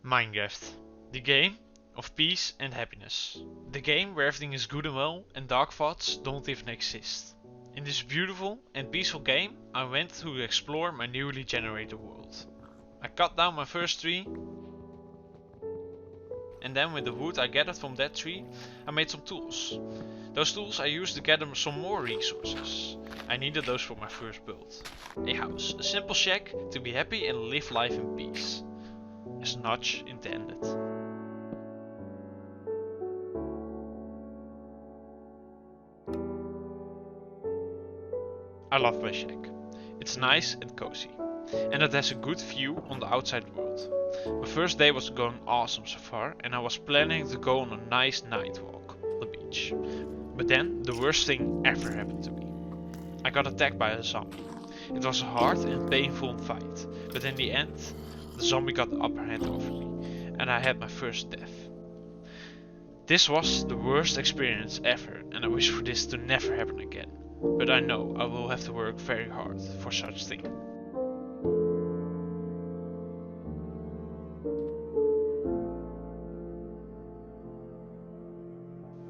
Minecraft. The game of peace and happiness. The game where everything is good and well and dark thoughts don't even exist. In this beautiful and peaceful game, I went to explore my newly generated world. I cut down my first tree, and then with the wood I gathered from that tree, I made some tools. Those tools I used to gather some more resources. I needed those for my first build. A house, a simple shack to be happy and live life in peace. As Notch intended. I love my shack. It's nice and cozy, and it has a good view on the outside world. My first day was going awesome so far, and I was planning to go on a nice night walk on the beach. But then the worst thing ever happened to me. I got attacked by a zombie. It was a hard and painful fight, but in the end, the zombie got the upper hand over me, and I had my first death. This was the worst experience ever, and I wish for this to never happen again. But I know I will have to work very hard for such thing.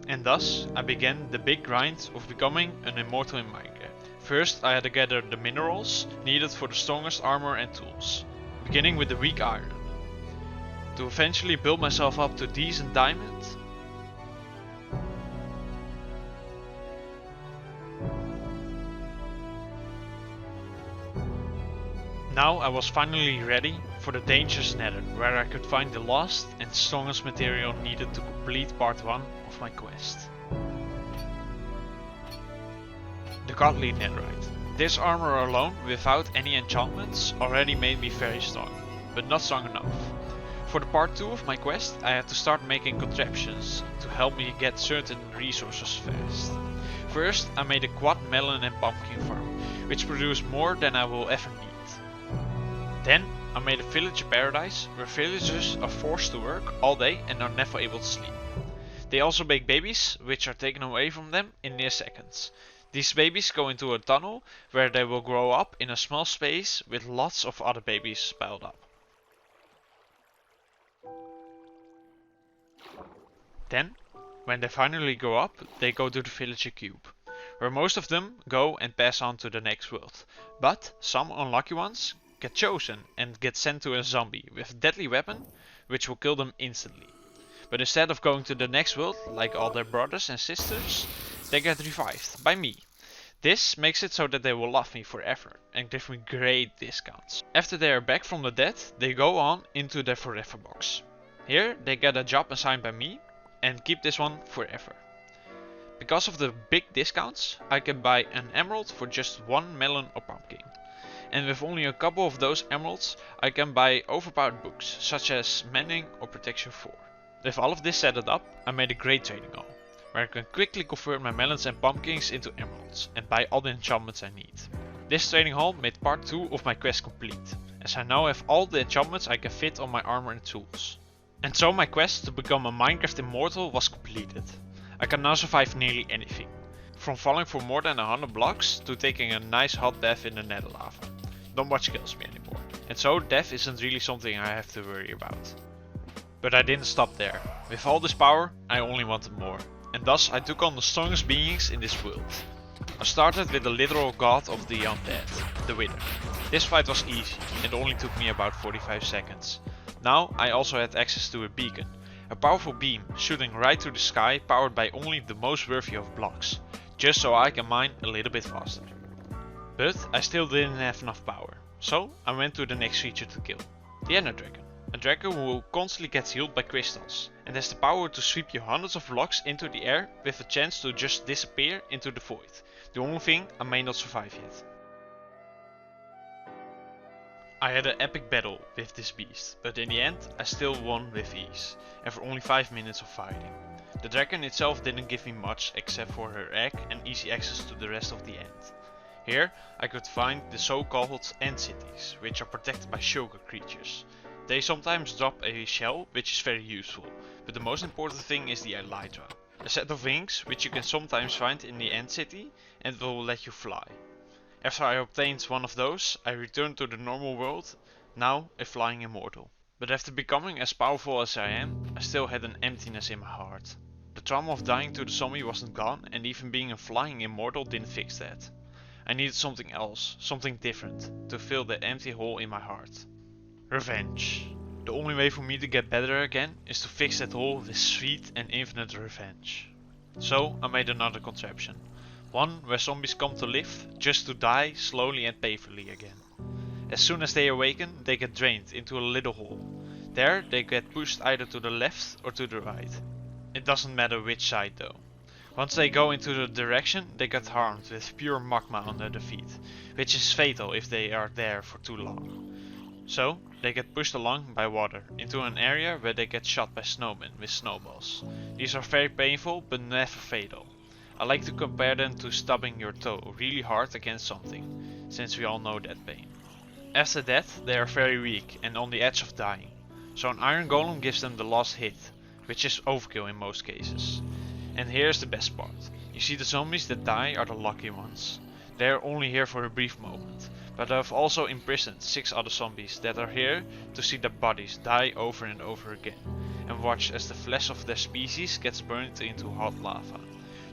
And thus I began the big grind of becoming an immortal in Minecraft. First I had to gather the minerals needed for the strongest armor and tools, beginning with the weak iron. To eventually build myself up to decent diamond. Now I was finally ready for the dangerous nether, where I could find the last and strongest material needed to complete part 1 of my quest. The godly netherite. This armor alone, without any enchantments, already made me very strong, but not strong enough. For the part 2 of my quest, I had to start making contraptions to help me get certain resources fast. First, I made a quad melon and pumpkin farm, which produced more than I will ever need. Then I made a villager paradise where villagers are forced to work all day and are never able to sleep. They also make babies, which are taken away from them in near seconds. These babies go into a tunnel where they will grow up in a small space with lots of other babies piled up. Then, when they finally grow up, they go to the villager cube, where most of them go and pass on to the next world. But some unlucky ones get chosen and get sent to a zombie with a deadly weapon which will kill them instantly. But instead of going to the next world like all their brothers and sisters, they get revived by me. This makes it so that they will love me forever and give me great discounts. After they are back from the dead, they go on into their forever box. Here they get a job assigned by me and keep this one forever. Because of the big discounts, I can buy an emerald for just 1 melon or pumpkin. And with only a couple of those emeralds, I can buy overpowered books, such as Manning or Protection 4. With all of this set up, I made a great trading hall, where I can quickly convert my melons and pumpkins into emeralds, and buy all the enchantments I need. This trading hall made part 2 of my quest complete, as I now have all the enchantments I can fit on my armor and tools. And so my quest to become a Minecraft immortal was completed. I can now survive nearly anything, from falling for more than 100 blocks to taking a nice hot bath in the nether lava. Not much kills me anymore, and so death isn't really something I have to worry about. But I didn't stop there. With all this power, I only wanted more, and thus I took on the strongest beings in this world. I started with the literal god of the undead, the Wither. This fight was easy, and only took me about 45 seconds. Now I also had access to a beacon, a powerful beam shooting right through the sky, powered by only the most worthy of blocks, just so I can mine a little bit faster. But I still didn't have enough power, so I went to the next creature to kill, the Ender Dragon. A dragon who constantly gets healed by crystals, and has the power to sweep you hundreds of blocks into the air with a chance to just disappear into the void. The only thing I may not survive yet. I had an epic battle with this beast, but in the end I still won with ease, after only 5 minutes of fighting. The dragon itself didn't give me much except for her egg and easy access to the rest of the end. Here I could find the so-called End Cities, which are protected by sugar creatures. They sometimes drop a shell, which is very useful, but the most important thing is the Elytra, a set of wings which you can sometimes find in the End City and will let you fly. After I obtained one of those, I returned to the normal world, now a flying immortal. But after becoming as powerful as I am, I still had an emptiness in my heart. The trauma of dying to the zombie wasn't gone, and even being a flying immortal didn't fix that. I needed something else, something different, to fill the empty hole in my heart. Revenge. The only way for me to get better again is to fix that hole with sweet and infinite revenge. So I made another contraption. One where zombies come to live, just to die slowly and painfully again. As soon as they awaken, they get drained into a little hole. There they get pushed either to the left or to the right. It doesn't matter which side though. Once they go into the direction, they get harmed with pure magma under their feet, which is fatal if they are there for too long. So, they get pushed along by water, into an area where they get shot by snowmen with snowballs. These are very painful, but never fatal. I like to compare them to stubbing your toe really hard against something, since we all know that pain. After that, they are very weak and on the edge of dying. So an iron golem gives them the last hit, which is overkill in most cases. And here's the best part. You see, the zombies that die are the lucky ones. They are only here for a brief moment, but I have also imprisoned 6 other zombies that are here to see their bodies die over and over again, and watch as the flesh of their species gets burned into hot lava.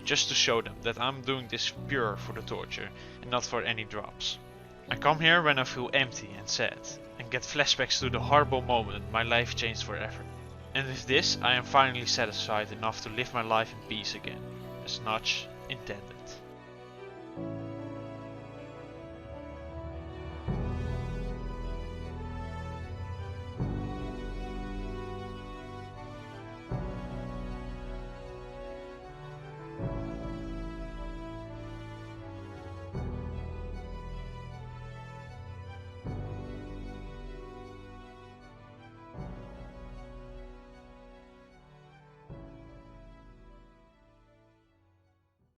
Just to show them that I'm doing this pure for the torture and not for any drops. I come here when I feel empty and sad, and get flashbacks to the horrible moment my life changed forever. And with this I am finally satisfied enough to live my life in peace again, as Notch intended.